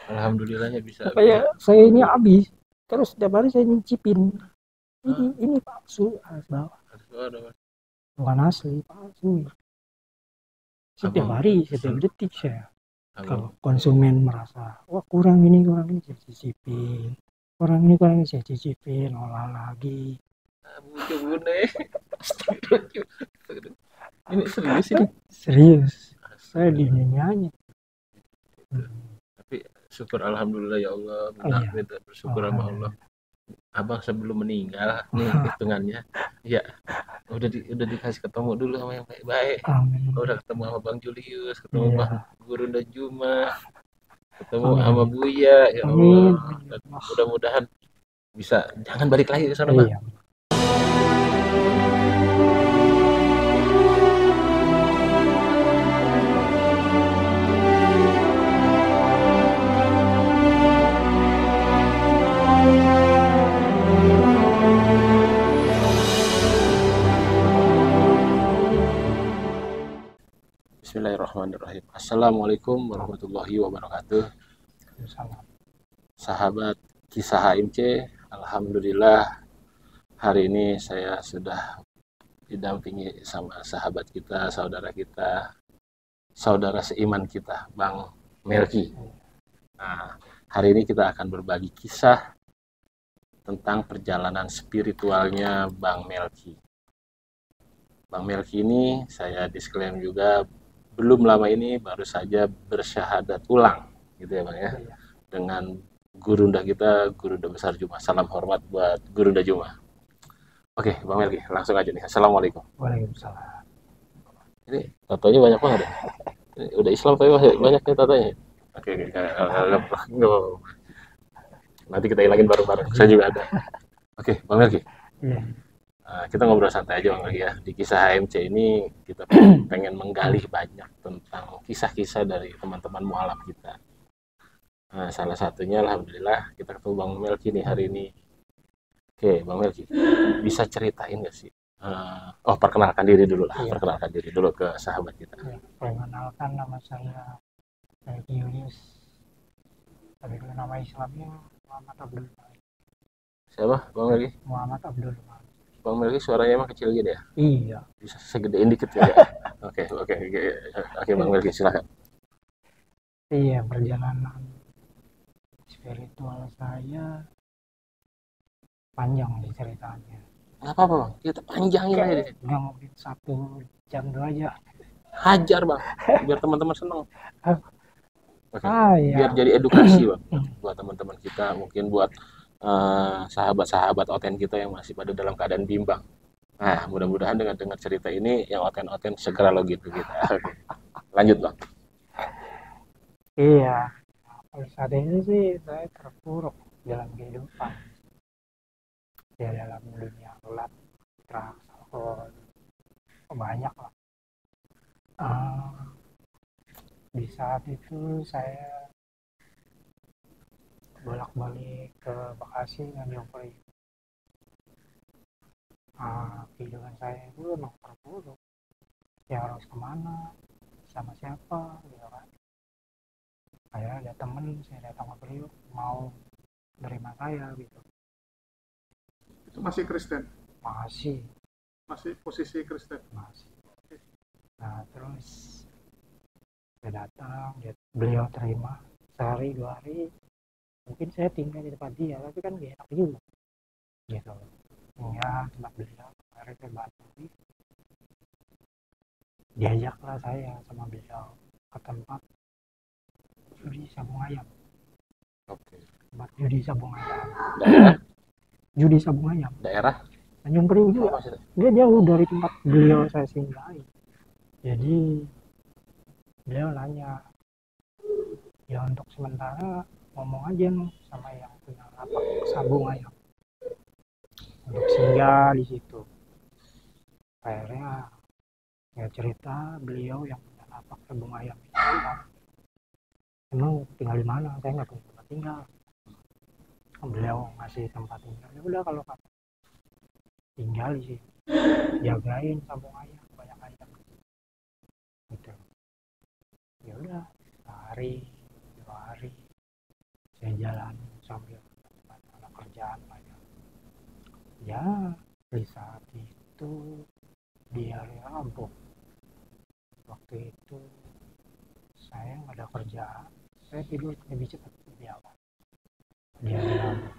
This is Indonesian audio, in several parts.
Alhamdulillahnya bisa Supaya saya ini habis. Terus setiap hari saya nyicipin. Hah? Ini palsu, harus bawa. Ada Bukan asli, palsu. Setiap abang hari, setiap pesen detik saya. abang Kalau konsumen merasa, wah kurang ini saya cicipin. Kurang ini saya cicipin, olah lagi. bujuk bune. Ini serius ini. Serius, saya Astaga. dinyanyi. Tapi syukur alhamdulillah ya Allah, Oh iya, minta bersyukur sama Allah. alhamdulillah. Abang sebelum meninggal nih hitungannya, ya udah dikasih ketemu dulu sama yang baik-baik. Amin. Udah ketemu sama Bang Julius, ketemu Bang Iya, Guru dan Juma, ketemu sama amin. Buya, ya Allah. Amin. Dan Wah, mudah-mudahan bisa jangan balik lagi ke sana, Bang. iya. Bismillahirrahmanirrahim. Assalamualaikum warahmatullahi wabarakatuh. Salam. Sahabat kisah HMC, alhamdulillah hari ini saya sudah didampingi sama sahabat kita, saudara seiman kita, Bang Melki. Nah, hari ini kita akan berbagi kisah tentang perjalanan spiritualnya Bang Melki. Bang Melki ini saya disclaim juga belum lama ini baru saja bersyahadat ulang gitu ya Bang ya. Dengan gurunda kita, Gurunda Besar Juma. Salam hormat buat Gurunda Juma. Oke, Bang Melki, langsung aja nih. Assalamualaikum. Waalaikumsalam. Ini tatonya banyak banget ya. Ini udah Islam tapi masih banyak nih tatonya. Oke, nanti kita hilangin bareng-bareng. Saya juga ada. Oke, Bang Melki. Iya. Kita ngobrol santai aja Bang Melki ya. Di kisah HMC ini kita pengen menggali banyak tentang kisah-kisah dari teman-teman mualaf kita. Nah, salah satunya alhamdulillah kita ketemu Bang Melki nih hari ini. Oke, Bang Melki, bisa ceritain nggak sih? Perkenalkan diri dulu lah. Iya. Perkenalkan diri dulu ke sahabat kita. Ya, perkenalkan nama saya Melki Julius. Tapi kalau nama Islamnya Muhammad Abdul Malik. Siapa, Bang Melki? Muhammad Abdul Malik. Bang Melki suaranya emang kecil gini ya? Iya. Bisa segedein dikit ya? Oke, Bang Melki silakan. Iya, perjalanan spiritual saya panjang di ceritanya. Nggak apa-apa Bang, kita panjangin aja di sini. Nggak mungkin 1 jam 2 jam. Hajar Bang, biar teman-teman seneng. Oke, Iya. biar jadi edukasi Bang, buat teman-teman kita, mungkin buat sahabat-sahabat oten kita yang masih pada dalam keadaan bimbang. Nah, mudah-mudahan dengan dengar cerita ini yang oten-oten segera login ke kita. Oke. Lanjut Bang. Iya. Kalau saat ini sih saya terpuruk dalam kehidupan. Ya dalam dunia gelap, drugs, alkohol, banyak lah. Di saat itu saya bolak-balik ke Bekasi nyamperin. Kehidupan saya itu emang terpuruk. Ya harus kemana, sama siapa, gitu kan. Saya ada temen, saya datang ke beliau, mau nerima saya gitu. Itu masih Kristen, Masih, masih posisi Kristen. masih. Nah terus saya datang, beliau terima sehari 2 hari. Mungkin saya tinggal di tempat dia, tapi kan gak enak juga gitu. Ya tempat beliau, akhirnya saya bantu. Diajaklah saya sama beliau ke tempat judi sabung ayam. Oke. Tempat judi sabung ayam. Daerah? Judi sabung ayam. Daerah? Tanjung Priok juga. Dia jauh dari tempat beliau saya singgahi. Jadi beliau nanya, ya untuk sementara ngomong aja nih sama yang punya lapak sabung ayam untuk singgah di situ. Akhirnya ya cerita beliau yang punya lapak sabung ayam itu bilang, emang tinggal di mana? Saya nggak punya tempat tinggal. Beliau ngasih tempat tinggal. Ya udah kalau kamu tinggal di sini, jagain sabung ayam, banyak ayam. Gitu. Ya udah, sehari, 2 hari, jalan sambil ada kerjaan lah ya. Ya di saat itu di hari Rabu waktu itu saya nggak ada kerjaan, saya tidur lebih cepat lebih awal di hari Rabu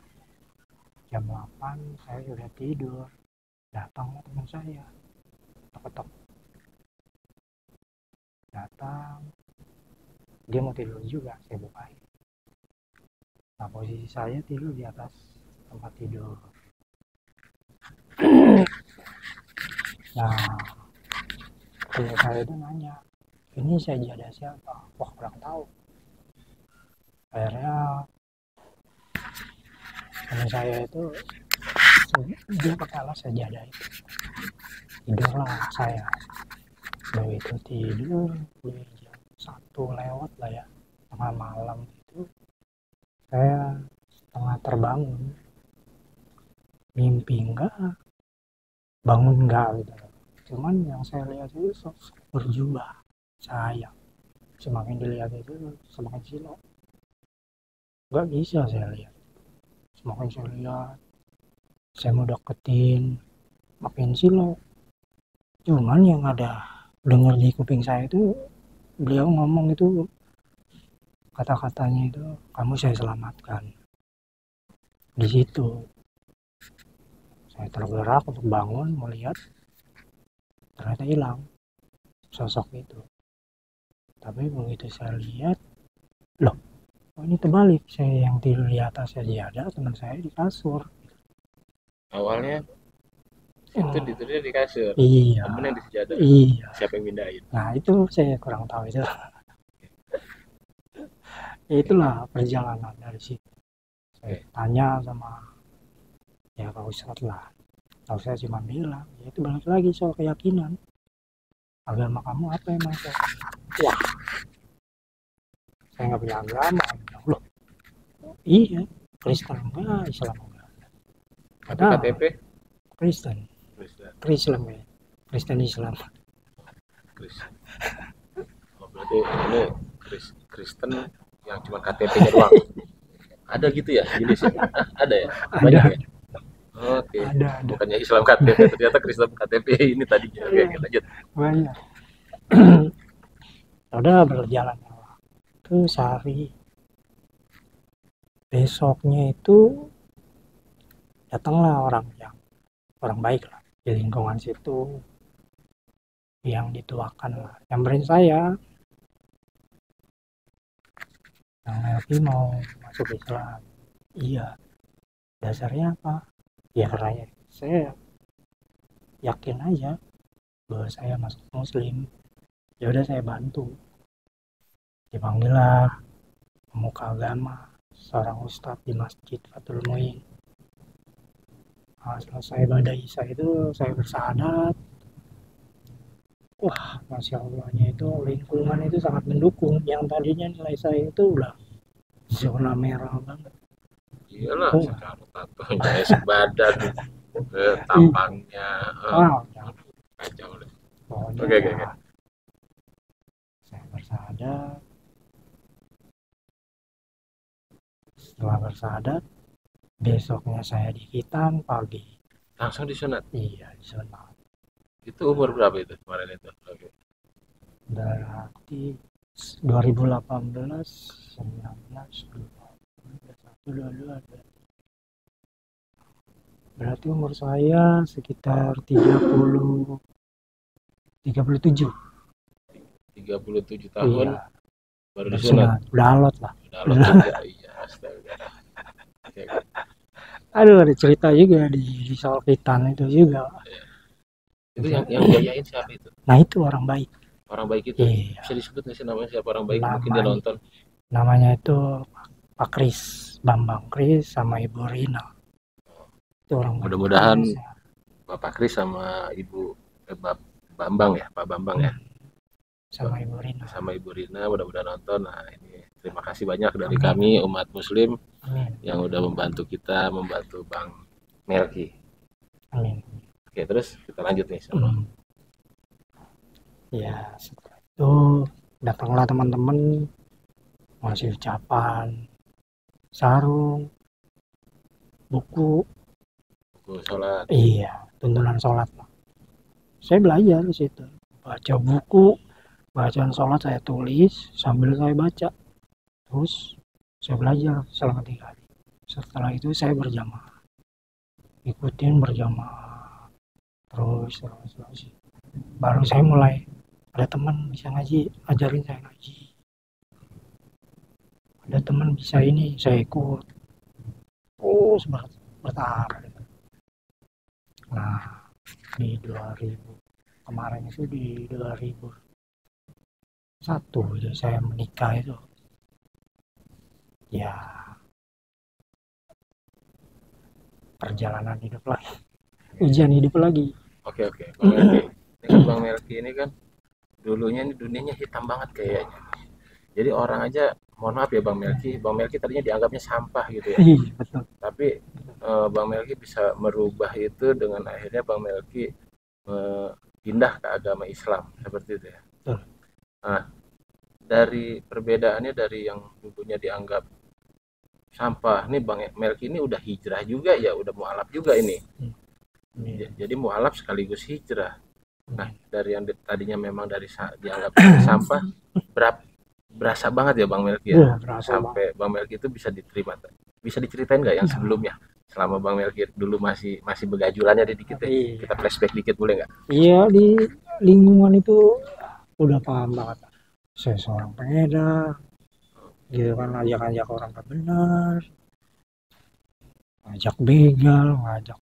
jam 8 saya sudah tidur, datanglah teman saya ketok datang, dia mau tidur juga, saya bukain. Nah posisi saya tidur di atas tempat tidur. Nah teman saya itu nanya, ini sajadah siapa? Wah kurang tahu. Akhirnya teman saya itu dia pakai alas sajadah itu, tidurlah saya. Begitu tidur di jam 1 lewat lah ya, tengah malam itu saya setengah terbangun, mimpi enggak, bangun enggak gitu. Cuman yang saya lihat itu sosok berjubah saya, semakin dilihat itu semakin silau, nggak bisa saya lihat, semakin saya lihat saya mau deketin makin silau. Cuman yang ada dengar di kuping saya itu beliau ngomong itu, kata-katanya itu, kamu saya selamatkan. Di situ saya tergerak untuk bangun melihat, ternyata hilang sosok itu. Tapi begitu saya lihat, loh oh ini terbalik, saya yang tidur di atas sajadah, teman saya di kasur. Awalnya itu tidurnya di kasur, Iya, temen yang di sejadah. iya. Siapa yang pindahin? Nah itu saya kurang tahu itu. Itulah perjalanan dari situ. Saya tanya sama ya Pak Ustadz lah. Kalau saya cuma bilang, ya itu balik lagi soal keyakinan. Agama kamu apa emang? Wah, saya nggak punya agama. Bilang, loh, iya, Kristen enggak, Islam enggak. Tapi KTP? Kristen. Kristen ya. Kristen Islam. Kristen. Oh, berarti ini Kristen yang cuma KTP-nya doang. Ada gitu ya di Indonesia? Ada ya? Banyak ya? Oke. Ada. Bukannya Islam KTP, ternyata Kristen KTP ini tadinya. Oke, lanjut. Banyak. Udah berjalan waktu sehari. Besoknya itu datanglah orang baik lah di lingkungan situ yang dituakan lah, nyamperin saya, yang Melki mau masuk Islam. Iya, dasarnya apa? Ya karena saya yakin aja bahwa saya masuk Muslim. Ya udah saya bantu. Dipanggil lah pemuka agama, seorang ustadz di Masjid Fathul Muin. Nah, selesai ibadah Isya itu saya bersahadat. Wah, Masya Allahnya itu lingkungan itu sangat mendukung. Yang tadinya nilai saya itu udah zona merah banget. Iyalah, sekarang tatonya sebadan, tampangnya, kacau deh. Oke. Saya bersahadat. Setelah bersahadat, besoknya saya dihitan pagi. Langsung disunat? Iya, disunat. Itu umur berapa itu kemarin itu? Oke. Berarti 2018, 19, 20, berarti umur saya sekitar 37 tahun. Iya. Baru disunat. Udah alot lah. Udah alot juga, iya, astaga. Oke. Aduh, ada cerita juga di soal khitan itu juga. Itu yang biayain siapa itu? Nah itu orang baik. Orang baik itu? Iya. Bisa disebut nggak sih namanya siapa orang baik? Mungkin dia nonton. Namanya itu Pak Kris, Bambang Kris sama Ibu Rina. Itu orang mudah-mudahan Bapak Kris sama Ibu Bambang ya, Pak Bambang ya. Sama Ibu Rina. Sama Ibu Rina mudah-mudahan nonton. Nah ini terima kasih banyak dari kami umat Muslim. Amin. Yang udah membantu kita, membantu Bang Melki. Amin. Oke, terus kita lanjut nih. Ya setelah itu datanglah teman-teman ngasih ucapan, sarung, buku, sholat. iya, tuntunan sholat lah. Saya belajar di situ, baca buku, bacaan sholat saya tulis sambil saya baca, terus saya belajar selama 3 hari. Setelah itu saya berjamaah, ikutin berjamaah, terus. Baru saya mulai ada teman bisa ngaji, ajarin saya ngaji. Ada teman bisa ini, saya ikut. Terus bertahap. Nah, di 2000 kemarin itu di 2001 itu saya menikah itu. Ya, perjalanan hidup lagi, ujian hidup lagi. Oke. Bang Melki. Ini kan Bang Melki ini kan dulunya ini dunianya hitam banget kayaknya. Jadi orang aja, mohon maaf ya Bang Melki tadinya dianggapnya sampah gitu ya. Iya, betul. Tapi Bang Melki bisa merubah itu dengan akhirnya Bang Melki pindah ke agama Islam seperti itu ya. Betul. Nah, dari perbedaannya dari yang dulunya dianggap sampah, nih Bang Melki ini udah hijrah juga ya, udah mualaf juga ini. Jadi mualaf sekaligus hijrah. Nah, dari yang tadinya memang dianggap sampah, berasa banget ya Bang Melki ya. Sampai Bang Melki itu bisa diterima. Bisa diceritain nggak yang sebelumnya? Selama Bang Melki dulu masih begajulannya dikit ya. Kita flashback dikit boleh nggak? Iya, di lingkungan itu udah paham banget. Saya seorang pengedar, gitu kan, ngajak orang gak benar, ngajak begal, ngajak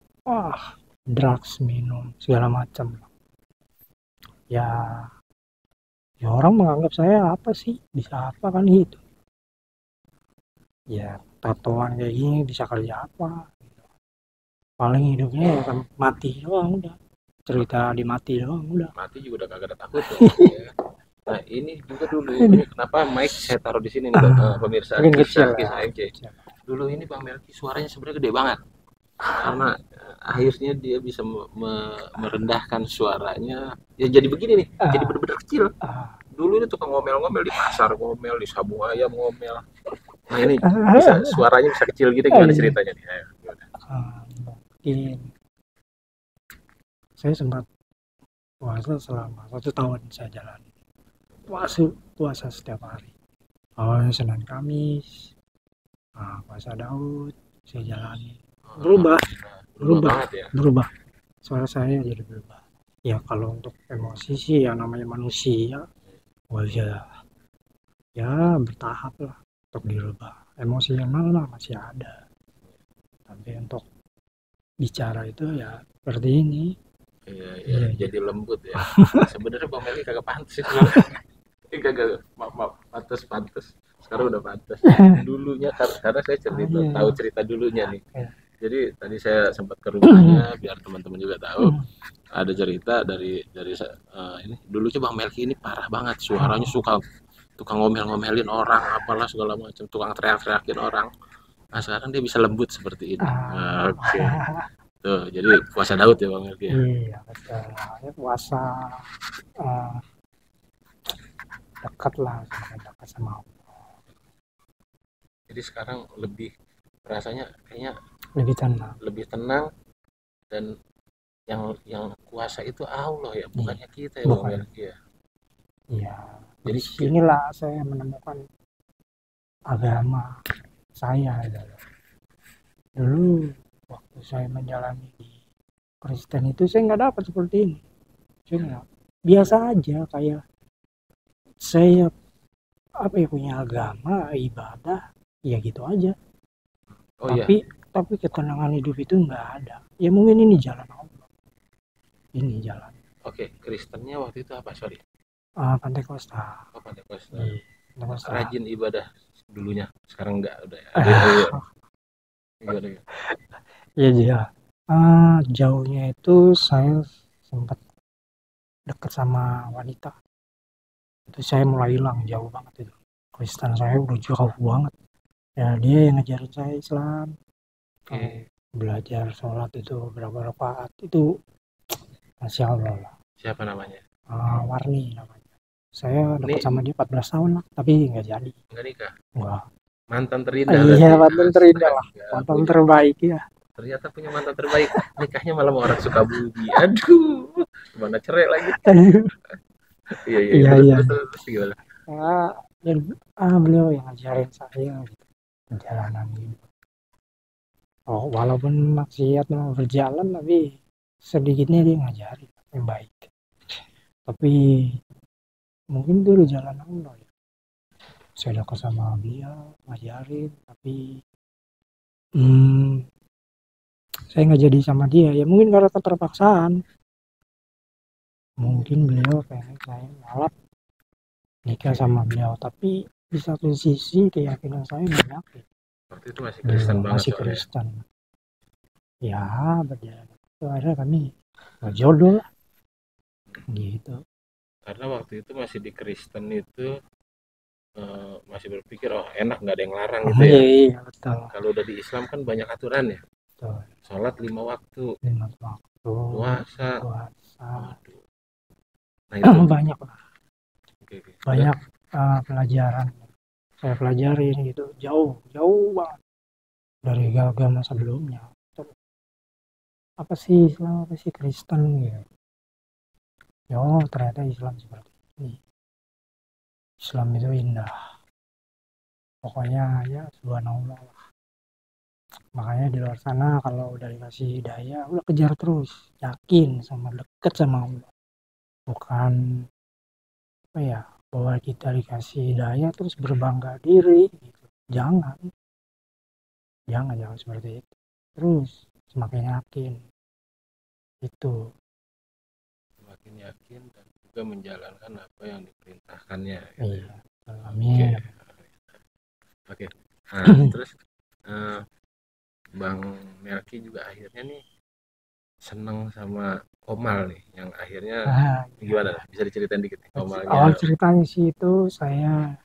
drugs, minum segala macam. Ya orang menganggap saya apa sih, bisa apa kan gitu. Ya tatoan kayak gini bisa kerja apa gitu. Paling hidupnya ya kan mati doang udah, cerita di mati doang udah. Mati juga udah kagak ada takut ya. Nah ini juga dulu ini kenapa mic saya taruh di sini nih pemirsa kisah MC. Dulu ini Bang Melki suaranya sebenarnya gede banget karena akhirnya dia bisa merendahkan suaranya ya jadi begini nih, jadi bener-bener kecil. Dulu ini tukang ngomel-ngomel di pasar, ngomel di sabung ayam, ngomel. Nah ini suaranya bisa kecil gitu, gimana ceritanya nih? Mungkin saya sempat puasa selama 1 tahun saya jalani. Puasa setiap hari. Awalnya Senin Kamis, puasa Daud saya jalani. Berubah. Suara saya jadi berubah. Ya kalau untuk emosi sih yang namanya manusia, ya bertahap lah untuk dirubah. Emosional lah masih ada. Tapi untuk bicara itu ya seperti ini. Iya, jadi lembut ya. Sebenarnya Bang Melki kagak pantas sih. Kagak, maaf, pantas. Sekarang udah pantas. Dulunya karena saya tahu cerita dulunya nih. Jadi tadi saya sempat ke rumahnya biar teman-teman juga tahu. Ada cerita dari ini. Dulunya Bang Melki ini parah banget, suaranya suka tukang ngomel-ngomelin orang, apalah segala macam, tukang teriak-teriakin orang. Nah sekarang dia bisa lembut seperti ini. Oke. Tuh, jadi puasa Daud ya Bang Melki. Iya betul. Ya, puasa dekat sama Allah. Jadi sekarang lebih rasanya kayaknya lebih tenang dan yang kuasa itu Allah ya, bukannya kita ya Bang Melki ya. Iya. Jadi inilah saya menemukan agama saya dulu waktu saya menjalani di Kristen itu saya nggak dapat seperti ini. Saya biasa aja kayak saya punya agama, ibadah, ya gitu aja. Tapi ketenangan hidup itu nggak ada. Ya mungkin ini jalan Allah. Ini jalan. Oke, Kristennya waktu itu apa? Sorry. Pantekosta. Pantekosta. Rajin ibadah dulunya, sekarang enggak udah ya. Iya. Jauhnya itu saya sempat dekat sama wanita. Itu saya mulai hilang jauh banget itu. Kristen saya udah jauh banget. Ya dia yang ngajarin saya Islam. Belajar sholat itu berapa rakaat itu Masya Allah lah. Siapa namanya? Warni namanya. Saya dekat sama dia 14 tahun lah, tapi nggak jadi. Nggak nikah? Enggak. Mantan terindah Iya, berarti. mantan terindah lah, Astaga, mantan punya- terbaik ya. ternyata punya mantan terbaik. Nikahnya malah sama orang Sukabumi. Aduh, gimana cerai lagi? Aduh. Iya iya Iya terus iya. terus terus gimana? Ah, dan beliau yang ngajarin saya gitu, perjalanan hidup. Oh, walaupun maksiat mau berjalan, tapi sedikitnya dia ngajarin yang baik. Tapi mungkin itu udah jalan Allah ya. Saya dekat sama beliau, ngajarin, tapi hmm, saya nggak jadi sama dia. Ya mungkin karena keterpaksaan. Mungkin beliau pengen saya malah nikah sama beliau, tapi di satu sisi keyakinan saya banyak ya. Waktu itu masih Kristen Beliau banget masih soalnya. Kristen. Ya, berjalan. Itu akhirnya kami jodoh lah, gitu. Karena waktu itu masih di Kristen itu masih berpikir oh enak nggak ada yang larang gitu ya. Iya, betul. Kalau udah di Islam kan banyak aturan ya. Betul. Sholat 5 waktu, 5 waktu, puasa. puasa. Waduh. Nah itu Banyak lah, oke, oke. banyak pelajaran. Saya pelajarin gitu, jauh banget dari agama sebelumnya. Apa sih Islam, apa sih Kristen gitu. Ya, ternyata Islam seperti ini. Islam itu indah. Pokoknya ya subhanallah lah. Makanya di luar sana kalau udah dikasih hidayah, udah kejar terus. Yakin sama deket sama Allah. Bukan apa ya, bahwa kita dikasih hidayah terus berbangga diri gitu. Jangan seperti itu. Terus semakin yakin itu. Semakin yakin dan juga menjalankan apa yang diperintahkannya. Iya. Amin. Oke. Nah, terus Bang Melki juga akhirnya nih seneng sama Komal nih, yang akhirnya gimana? Bisa diceritain dikit nih Komalnya? Awal ceritanya sih itu saya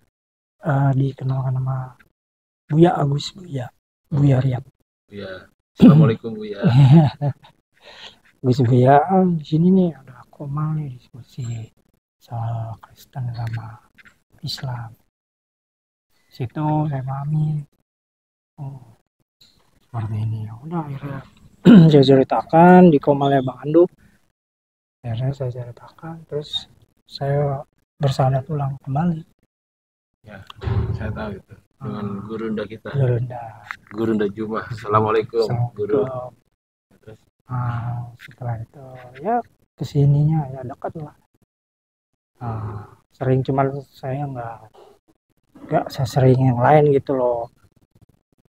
dikenalkan sama Buya Agus, Buya Riyad. Buya. Assalamualaikum Buya. Gus Buya, di sini nih ada Komal nih diskusi soal Kristen sama Islam. Situ saya pahami, oh seperti ini. Ya udah akhirnya saya ceritakan di Komalnya Bang Andu. Akhirnya saya ceritakan, terus saya bersahadat ulang kembali. Ya, saya tahu itu dengan gurunda kita. Gurunda Jumah. Assalamualaikum Guru. Terus setelah itu ya kesininya ya dekat lah. Sering, cuman saya nggak sesering yang lain gitu loh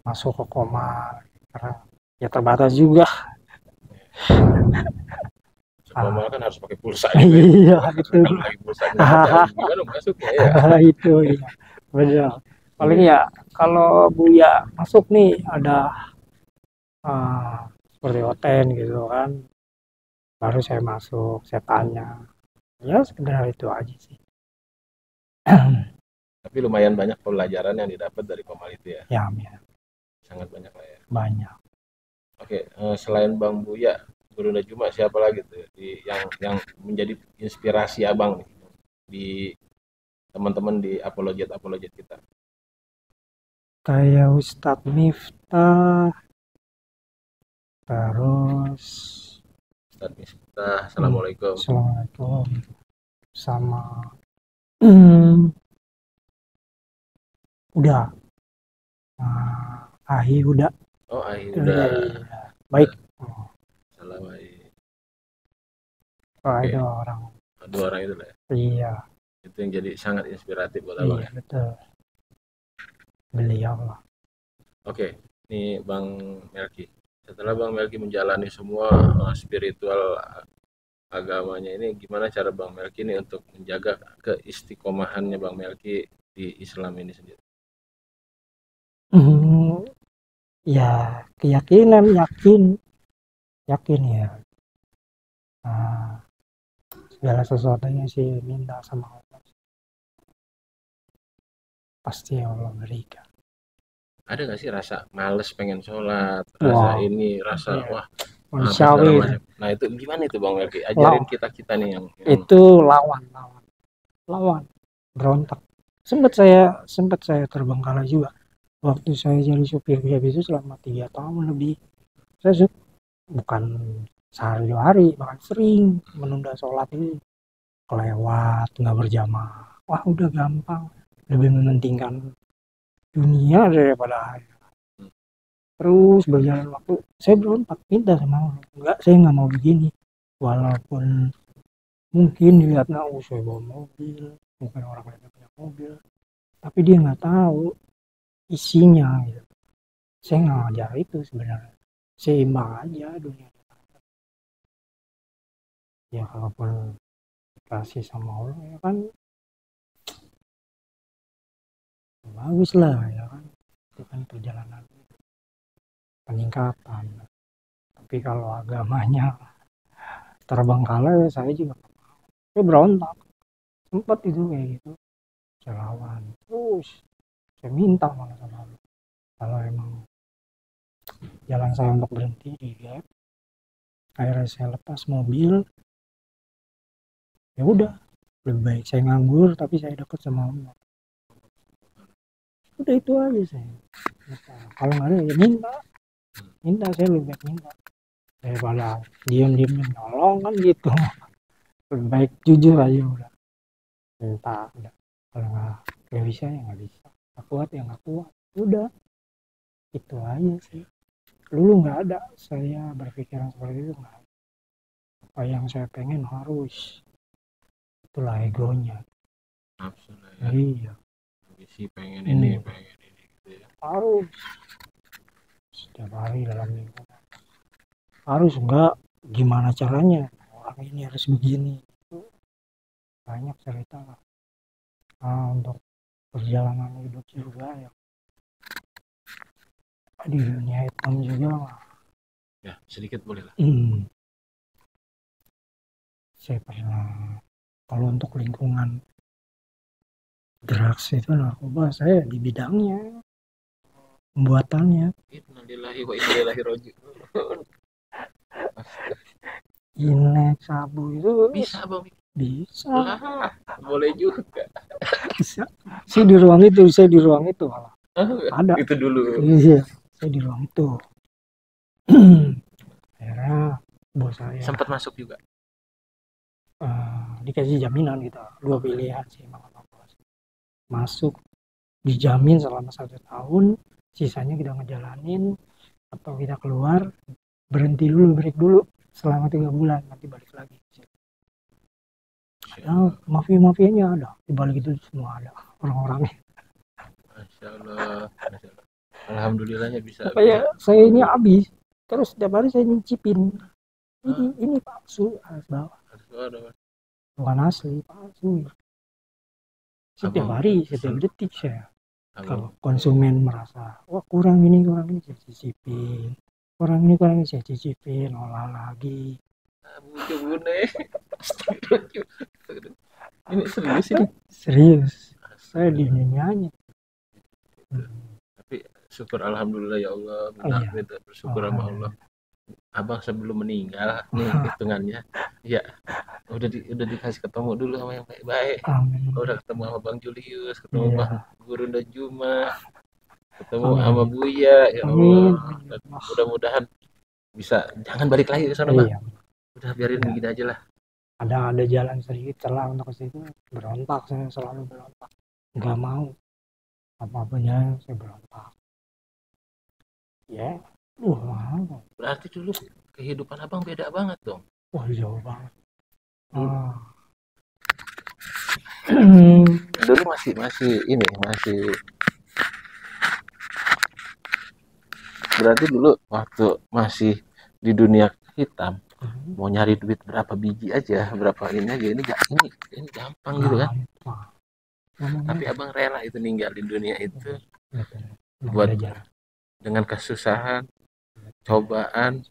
masuk ke Komal karena ya terbatas juga. Komal kan harus pakai pulsa. Iya itu. Gimana masuknya ya? Itu iya. Benar. Paling ya kalau Buya masuk nih ada seperti hotel gitu kan, baru saya masuk, saya tanya ya sekedar itu aja sih. Tapi lumayan banyak pelajaran yang didapat dari Komal itu ya. Ya, sangat banyak lah ya. Banyak. Oke, selain Bang Buya, Gurunda Juma, siapa lagi tuh yang menjadi inspirasi abang nih di teman-teman di apologet kita? Kayak Ustadz Miftah, terus Ustadz Miftah, Assalamualaikum. Assalamualaikum, sama udah Ahi udah. Oh Ahi udah. Baik. Salam Ahi. Ada orang. Dua orang itu lah. Iya. Itu yang jadi sangat inspiratif buat abang. Iya betul. Beliau lah. Oke, nih Bang Melki. Setelah Bang Melki menjalani semua spiritual agamanya ini, gimana cara Bang Melki ini untuk menjaga keistiqomahannya Bang Melki di Islam ini sendiri? Ya keyakinan, yakin ya. Segala sesuatunya sih minta sama Allah. Pasti Allah berikan. Ada nggak sih rasa males pengen sholat, rasa ini, rasa wah manusiawi. Nah itu gimana itu Bang Melki? Ajarin kita nih yang itu lawan berontak. Sempat saya terbengkalai juga. waktu saya jadi supir Grab itu selama 3 tahun lebih, saya bukan sehari 2 hari, bahkan sering menunda sholat itu, kelewat nggak berjamaah. Wah udah gampang, lebih mementingkan dunia daripada akhirat. Terus berjalan waktu, saya berontak minta sama Allah, enggak, saya nggak mau begini. Walaupun mungkin dilihatnya, oh saya bawa mobil, mungkin orang lain punya mobil, tapi dia nggak tahu isinya gitu. Saya nggak ngajar itu sebenarnya, seimbang aja dunia. Ya kalaupun dikasih sama Allah ya kan bagus lah ya kan, itu kan perjalanan peningkatan. Tapi kalau agamanya terbengkalai, saya juga saya berontak, sempat itu kayak gitu, saya lawan terus, saya minta malah sama Allah, kalau emang jalan saya untuk berhenti di Gap, akhirnya saya lepas mobil, ya udah, lebih baik saya nganggur tapi saya dekat sama Allah. Udah itu aja saya. Kalau nggak ada ya minta, saya lebih baik minta daripada diam-diam nolong kan gitu. Lebih baik jujur aja udah, minta udah. Kalau nggak bisa ya nggak bisa, nggak kuat ya nggak kuat, udah itu aja sih. Dulu nggak ada saya berpikiran seperti itu, nggak ada. Apa yang saya pengen harus, itulah egonya. Nafsu lah ya. Iya, Ambisi pengen ini, pengen ini gitu ya. harus setiap hari dalam minggu harus, enggak gimana caranya orang ini harus begini. Itu banyak cerita lah. Untuk perjalanan hidup juga ya di dunia hitam juga lah. Ya sedikit boleh lah. Saya pernah, kalau untuk lingkungan drugs itu narkoba, saya di bidangnya, pembuatannya. Innalillahi wa inna ilaihi raji'un. Inek, sabu itu Bisa bang? bisa. Lah, boleh juga. Bisa. Saya di ruang itu malah. Ada. Itu dulu. Iya, saya di ruang itu. Akhirnya bos saya Sempat masuk juga. Dikasih jaminan gitu, 2 pilihan sih sama bos. Masuk dijamin selama 1 tahun, sisanya kita ngejalanin, atau kita keluar, berhenti dulu, break dulu selama 3 bulan, nanti balik lagi. Nah, mafia-mafianya ada, dibalik itu semua ada orang-orangnya. Masya Allah. Alhamdulillahnya bisa. Supaya saya ini habis, terus setiap hari saya nyicipin. Ini palsu, harus bawa. Bukan asli, palsu. Setiap hari, setiap detik saya. Kalau konsumen merasa, wah kurang ini saya cicipin. Kurang ini saya cicipin, olah lagi. Ini serius ini? Serius. Saya di dunianya. Tapi syukur alhamdulillah ya Allah, benar gitu, bersyukur sama Allah. Abang sebelum meninggal nih hitungannya, ya udah dikasih ketemu dulu sama yang baik-baik. Udah ketemu sama Bang Julius, ketemu Bang Guru dan Juma, ketemu sama Buya, ya Allah. Mudah-mudahan bisa, jangan balik lagi ke sana Bang. Udah biarin begini aja lah. Ada jalan sedikit celah untuk ke situ, berontak, saya selalu berontak, nggak mau apa-apanya, saya berontak. Ya, berarti dulu kehidupan abang beda banget dong. Wah jauh banget. Dulu masih ini, berarti dulu waktu masih di dunia hitam, mau nyari duit berapa biji aja, berapa ini aja, ini gampang gitu kan. Tapi abang rela itu ninggalin dunia itu buat dengan kesusahan, cobaan.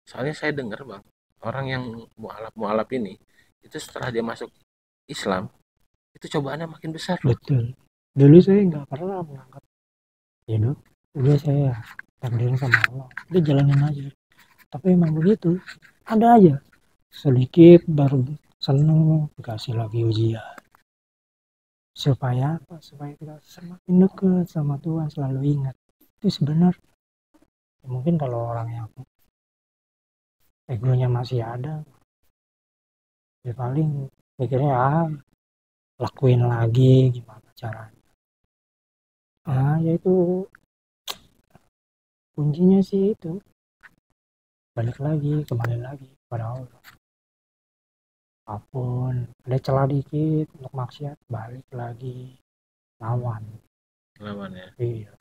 Soalnya saya dengar bang, orang yang mualaf ini itu setelah dia masuk Islam itu cobaannya makin besar. Betul. Dulu saya nggak pernah mengangkat hidup, dulu saya takdirin sama Allah, udah jalanin aja. Tapi emang begitu, ada aja sedikit baru seneng, dikasih lagi ujian, supaya apa? Supaya kita semakin dekat sama Tuhan, selalu ingat itu sebenarnya. Mungkin kalau orang yang egonya masih ada, ya paling mikirnya lakuin lagi gimana caranya. Yaitu kuncinya sih itu, balik lagi, kembali lagi pada Allah. Apapun ada celah dikit untuk maksiat, balik lagi, lawan ya. iya.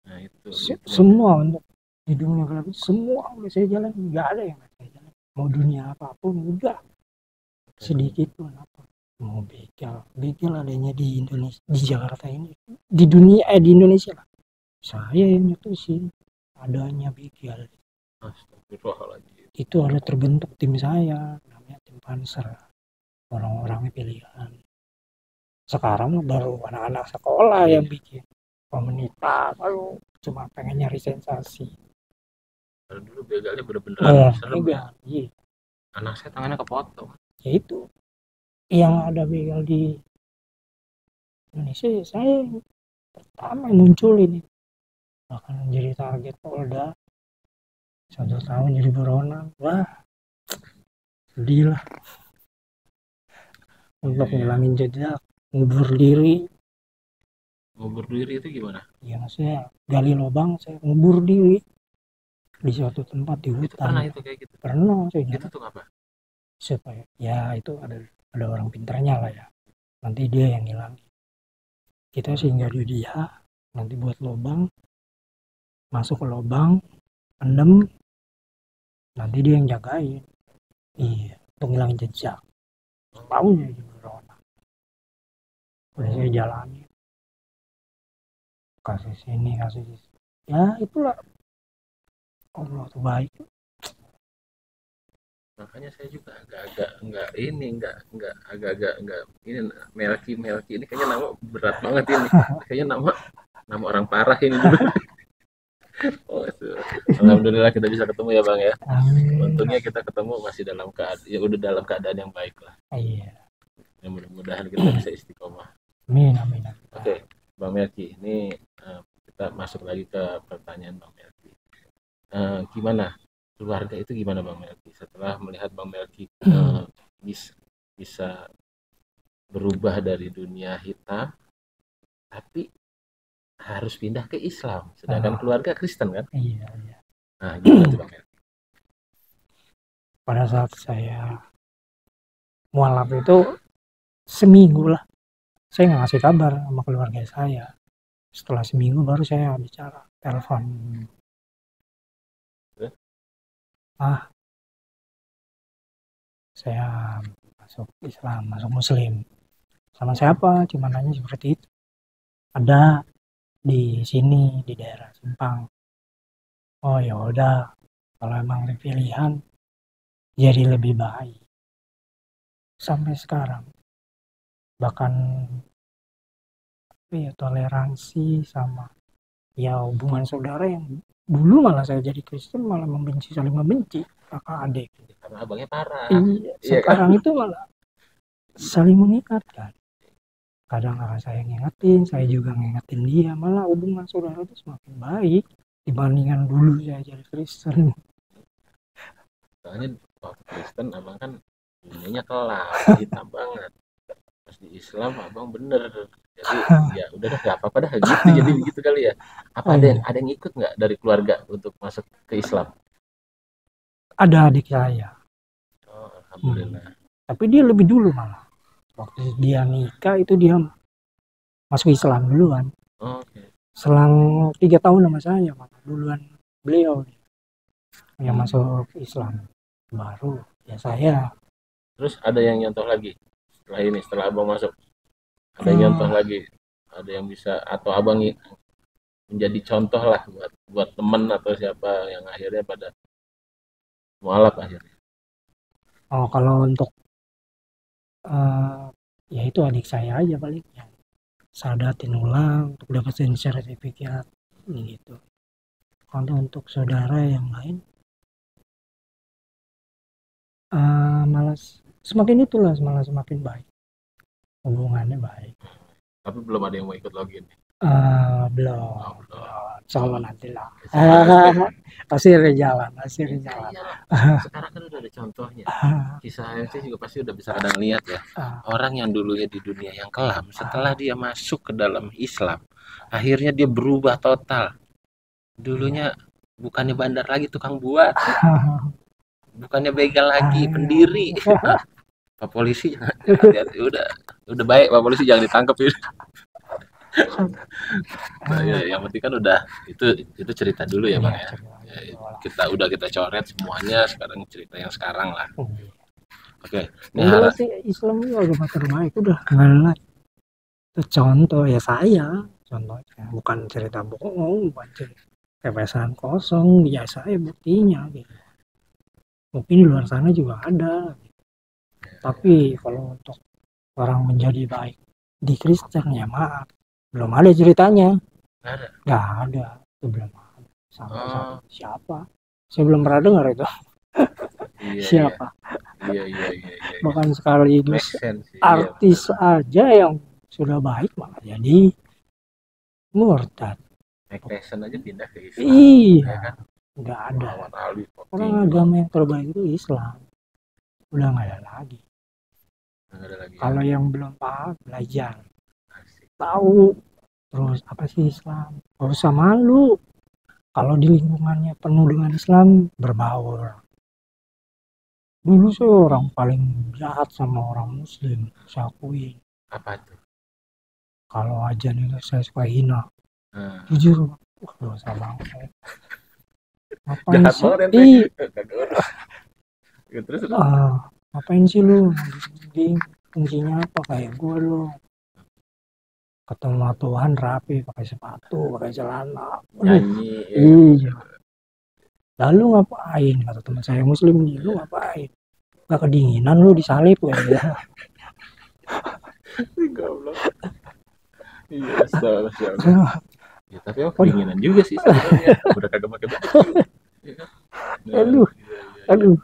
Nah itu Semua untuk di dunia gelap itu semua udah saya jalan, nggak ada yang nggak saya jalan. Mau dunia apapun udah, sedikit pun apa, mau begal adanya di Indonesia, di Jakarta ini, di dunia di Indonesia lah, saya yang nyetusin adanya begal. Astagfirullahaladzim. Itu ada terbentuk tim saya, namanya tim Panser, orang-orangnya pilihan. Sekarang baru anak-anak sekolah yang bikin komunitas, lalu cuma pengen nyari sensasi. Kalau dulu begalnya bener-bener serem ya. Iya. Anak saya tangannya kepotong. Ya itu, yang ada begal di Indonesia ya saya pertama yang muncul ini, bahkan menjadi target Polda 1 tahun jadi buronan. Wah, sedih lah. Untuk ngilangin jejak, ngubur diri. Ngubur diri itu gimana? Ya maksudnya gali lubang, saya ngubur diri di suatu tempat di hutan. Itu pernah itu kayak gitu? Pernah saya. Itu tuh apa? Supaya ya itu ada orang pintarnya lah ya, nanti dia yang hilang, kita sehingga dia nanti buat lubang, masuk ke lubang, pendem, nanti dia yang jagain. Iya, untuk ngilangin jejak. Tahunya jadi buronan. Udah saya jalani kasus ini, kasus itu. Ya itulah, Allah tuh baik. Makanya saya juga agak-agak ini Melki ini kayaknya nama berat banget ini. Kayaknya nama orang parah ini dulu. Oh, alhamdulillah kita bisa ketemu ya Bang ya. Untungnya kita ketemu masih dalam keadaan yang baik lah. Iya. Ya, mudah-mudahan kita bisa istiqomah. Amin. Oke, Bang Melki, ini kita masuk lagi ke pertanyaan Bang Melki. Gimana keluarga itu gimana Bang Melki setelah melihat Bang Melki bisa berubah dari dunia hitam tapi harus pindah ke Islam, sedangkan keluarga Kristen kan? Iya. Nah, gimana tuh Bang Melki? Pada saat saya mualaf itu seminggu lah, saya nggak ngasih kabar sama keluarga saya. Setelah seminggu baru saya bicara, telepon. Saya masuk Islam, masuk Muslim. Sama siapa? Cuma nanya seperti itu. Ada di sini, di daerah Simpang. Oh ya udah, kalau emang ada pilihan, jadi lebih baik. Sampai sekarang, bahkan toleransi sama ya hubungan saudara yang dulu malah saya jadi Kristen malah saling membenci kakak adik. Karena abangnya parah. Iya, sekarang itu malah saling mengingatkan. Kadang kakak saya ngingetin, saya juga ngingetin dia, malah hubungan saudara itu semakin baik dibandingkan dulu saya jadi Kristen. Soalnya waktu Kristen abang kan dunianya kelam, hitam banget. Pas di Islam abang bener, jadi ya udah nggak apa-apa dah gitu, jadi begitu kali ya. Apa ada yang ikut nggak dari keluarga untuk masuk ke Islam? Ada adik saya. Oh, alhamdulillah. Tapi dia lebih dulu malah. Waktu dia nikah itu dia masuk Islam duluan. Okay. Selang 3 tahun sama saya, malah duluan beliau yang masuk Islam. Baru ya saya. Terus ada yang nyontoh lagi setelah abang masuk? Ada yang nyontoh lagi? Ada yang bisa atau abang menjadi contoh lah buat teman atau siapa yang akhirnya pada mualaf akhirnya? Oh, kalau untuk ya itu adik saya aja paling yang sadatin ulang untuk dapetin sertifikat gitu. Kalau untuk saudara yang lain malah semakin itulah malah semakin baik, hubungannya baik. Tapi belum ada yang mau ikut login. Belum. Oh, belum. Insyaallah nanti lah. Sekarang Pasti ada jalan, pasti ada jalan. iyalah. Sekarang kan udah ada contohnya. Kisah AMC juga pasti udah bisa kadang lihat ya. Orang yang dulunya di dunia yang kelam, setelah dia masuk ke dalam Islam, akhirnya dia berubah total. Dulunya bukannya bandar lagi, tukang buat, bukannya begal lagi, pendiri. Pak polisi jangan hati-hati, udah baik Pak polisi, jangan ditangkap ya. Nah, ya, yang penting kan udah itu cerita dulu ya Bang ya. Kita coret semuanya, sekarang cerita yang sekarang lah. Oke. Enggak sih, Islam itu agama terbaik, udah nggak. Itu contoh ya, saya contohnya, bukan cerita bohong, bukan cerita kepesan kosong, ya saya buktinya gitu. Mungkin di luar sana juga ada gitu. Tapi kalau untuk orang menjadi baik di Kristen, ya maaf, belum ada ceritanya. Nggak ada, itu belum ada. Sama siapa, saya belum pernah dengar itu. Siapa? Iya. Bahkan sekaligus artis aja yang sudah baik malah jadi murtad. Mike Tyson aja pindah ke Islam. Iya, ya kan? Nggak ada. Orang agama yang terbaik itu Islam. Udah nggak ada lagi. Kalau yang belum paham, belajar. Tahu. Terus apa sih Islam? Gak usah malu. Kalau di lingkungannya penuh dengan Islam, berbaur. Dulu saya orang paling jahat sama orang Muslim, saya akui. Apa itu? Kalau ajan itu saya suka hina. Jujur, dosa banget. Ngapain sih? Terus ngapain sih lu? Fungsinya apa kayak gue lu? Ketemu Tuhan rapi, pakai sepatu, pakai celana. Nyanyi. Iya. Lalu ngapain? Kata teman saya Muslim nih, lu ngapain? Gak kedinginan lu disalib ya? Goblok. Iya, astaga. Ya, tapi apa keinginan juga sih sebenarnya. Udah kagak pakai baju. Aduh,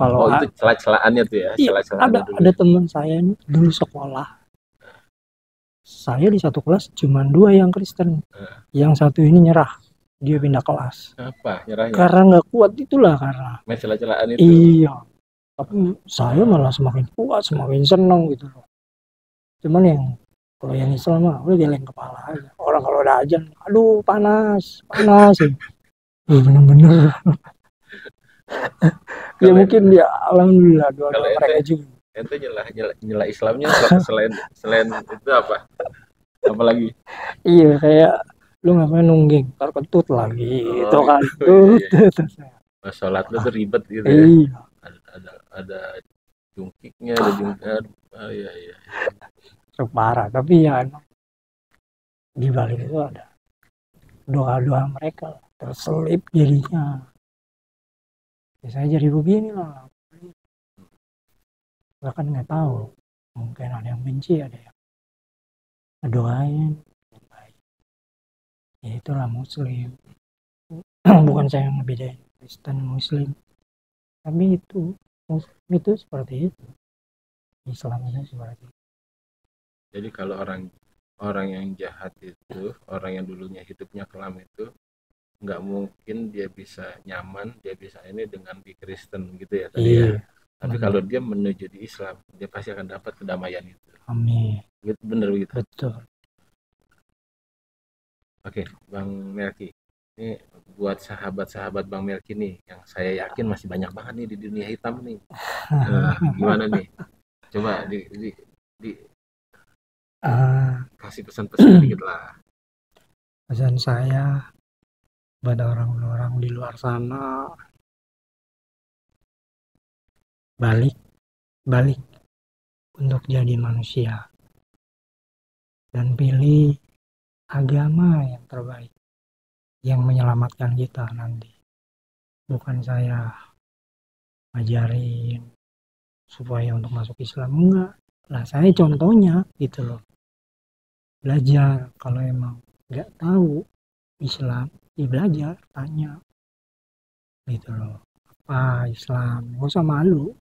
kalau itu celah-celahannya tuh ya, ada teman saya nih dulu sekolah. Saya di satu kelas cuma 2 yang Kristen. Yang satu ini nyerah. Dia pindah kelas. Apa nyerahnya? Karena nggak kuat itulah, karena celah-celahan itu. Iya. Tapi saya malah semakin kuat, semakin senang gitu loh. Cuman kalau yang Islam mah udah geleng kepala aja. Orang kalau udah ajan, aduh panas ya. Bener-bener. Ya mungkin dia alhamdulillah doa mereka juga. Ente nyela Islamnya selain itu apa lagi? Iya, kayak lu ngapain nungging, ntar kentut lagi itu kan. Sholat lu tuh ribet gitu ya. Iya. Ada jungkiknya, ada jungkir. Iya. Parah, tapi ya di balik itu ada doa-doa mereka terselip jadinya. Ya saya jadi begini lah. Saya kan nggak tahu, mungkin ada yang benci, ada yang ngedoain. Ya itulah Muslim. Bukan saya yang ngebedain Kristen Muslim, tapi itu Muslim itu seperti itu, Islam itu seperti itu. Jadi kalau orang yang jahat itu, orang yang dulunya hidupnya kelam itu, nggak mungkin dia bisa nyaman, dia bisa ini dengan di Kristen gitu ya tadi ya. Tapi kalau dia menuju di Islam, dia pasti akan dapat kedamaian itu. Amin. Gitu, bener begitu. Betul. Oke, Bang Melki. Ini buat sahabat-sahabat Bang Melki nih, yang saya yakin masih banyak banget nih di dunia hitam nih. Gimana nih? Coba kasih pesan-pesan dikit lah. Pesan saya buat orang-orang di luar sana, balik untuk jadi manusia dan pilih agama yang terbaik yang menyelamatkan kita nanti. Bukan saya ngajarin supaya untuk masuk Islam, enggak lah, saya contohnya gitu loh. Belajar, kalau emang nggak tahu Islam, belajar, tanya gitu loh, apa Islam, nggak usah malu.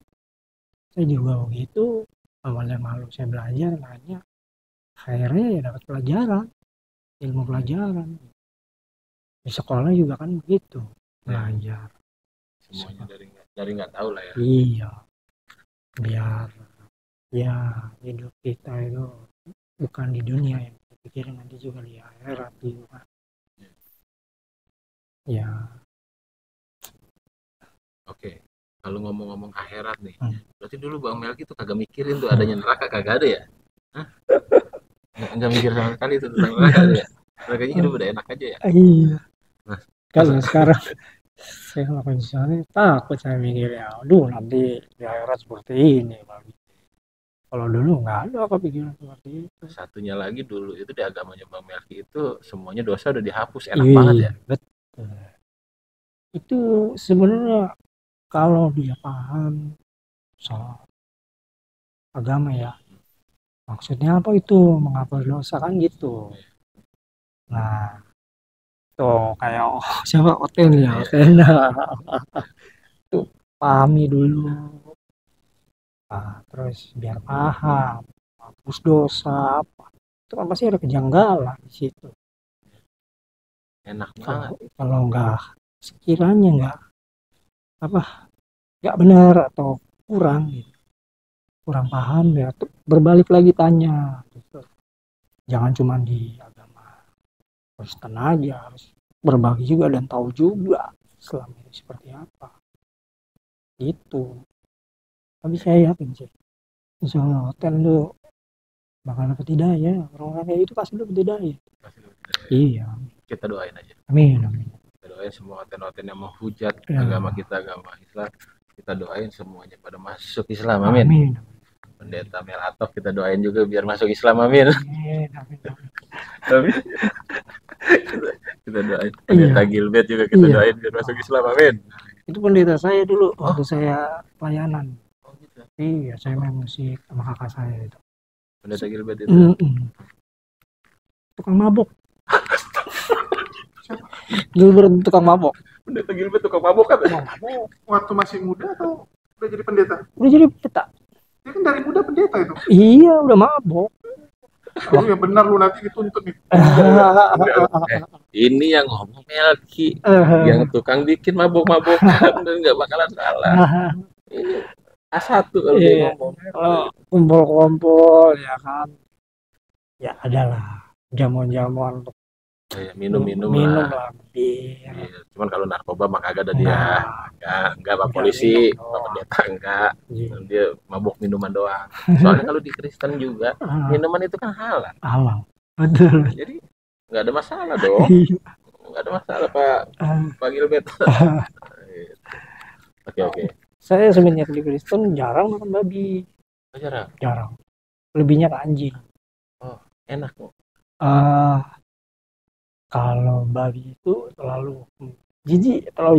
Saya juga begitu, awalnya malu, saya belajar, nanya, akhirnya ya dapat pelajaran, ilmu pelajaran. Di sekolah juga kan begitu, belajar. Semuanya dari nggak tahu lah ya. Iya, biar ya hidup kita itu bukan di dunia yang kita pikirin, nanti juga di akhirat gitu kan. Ya, Oke. Kalau ngomong-ngomong akhirat nih, Hmm. berarti dulu Bang Melki tuh kagak mikirin tuh adanya neraka, kagak ada ya? Hah? Nggak mikir sama sekali itu tentang neraka ya? Nerakanya hidup udah enak aja ya? iya. Nah, Kalau sekarang saya ngelakuin sesuatu takut, saya mikirnya, aduh nanti di akhirat seperti ini. Kalau dulu nggak ada kepikiran seperti itu. satunya lagi dulu itu di agamanya Bang Melki itu semuanya dosa udah dihapus, enak Iya, banget ya? betul. Itu sebenarnya kalau dia paham soal agama ya, maksudnya apa itu menghapus dosa kan gitu. Nah, tuh kayak siapa Oten ya, Oten. Tuh pahami dulu. Nah, terus biar paham hapus dosa apa. Itu kan pasti ada kejanggalan di situ. Enak banget. Kalau nggak sekiranya nggak benar atau kurang gitu, kurang paham ya, tuh berbalik lagi tanya gitu. Jangan cuma di agama Kristen aja, harus berbagi juga dan tahu juga Islam ini seperti apa gitu. Tapi saya yakin sih insya Allah Hotel lu bakal dapat hidayah, orang-orang kayak itu pasti dapat hidayah. Iya, Kita doain aja. amin, amin. Kita doain semua hoten-hoten yang menghujat Ya. agama kita, agama Islam. Kita doain semuanya pada masuk Islam, amin. Amin, Pendeta Melatov kita doain juga biar masuk Islam, amin. amin, amin, amin. Amin. Kita doain. Pendeta Gilbert juga kita Iya. doain biar masuk Islam, amin. Itu pendeta saya dulu waktu saya pelayanan. Oh gitu. Iya, saya main musik sama kakak saya itu. Pendeta Gilbert itu. Tukang mabok. Gilbert tukang mabok. Pendeta Gilbert tukang mabok kan? Mabok. Waktu masih muda atau udah jadi pendeta? Udah jadi pendeta. Dia kan dari muda pendeta itu. Iya, udah mabok. Oh ya benar, lu nanti dituntut nih. Ini yang ngomong Melki, yang tukang bikin mabok-mabokan dan nggak bakalan salah. Ini A1 kalau dia Iya. ngomong. Kalau kumpul-kumpul ya kan, ya adalah jamuan-jamuan untuk Ya, minum-minum minum lah. lah, bir. Iya. Cuman kalau narkoba mah kagak ada dia. Nah, Enggak Pak Enggak polisi, minum Pak doang. pendeta enggak. iya. Dia mabuk minuman doang. Soalnya kalau di Kristen juga minuman itu kan halal. Halal, betul. Jadi nggak ada masalah dong. Nggak ada masalah Pak Gilbert. Oke. Saya semenjak di Kristen jarang makan babi, Jarang. jarang. Lebihnya ke anjing. Enak kok. Kalau babi itu terlalu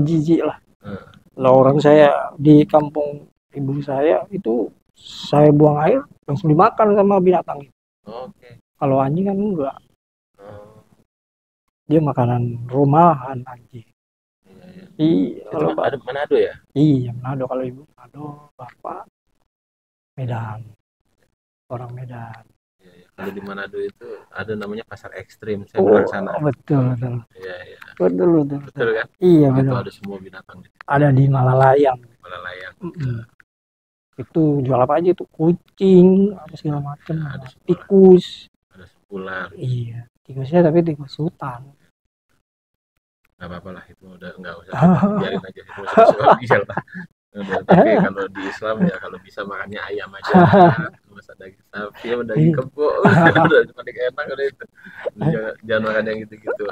jijik lah. Hmm. Lah orang saya di kampung ibu saya itu, saya buang air langsung dimakan sama binatang itu. Oke. Kalau anjing kan enggak, Oh, dia makanan rumahan anjing. iya. Iya, Itu kalau ada Manado ya? iya Manado, kalau ibu Manado, bapak Medan, orang Medan. Iya. Kalau di Manado itu ada namanya pasar ekstrim. Saya pernah ke sana. Betul. Iya. Betul. Kan? Iya, Itu betul. ada semua binatang di Ada di Malalayang. Malalayang. Itu jual apa aja tuh, kucing apa segala macam, Ada semua. tikus. Ada sepulang. Iya, tikusnya tapi tikus hutan. Nggak apa-apa lah, itu udah nggak usah, biarin aja itu soal lah. Udah, tapi kalau di Islam ya kalau bisa makannya ayam aja, masa daging sapi sama daging kebo, udah paling enak udah itu. Jangan makan yang gitu-gitu.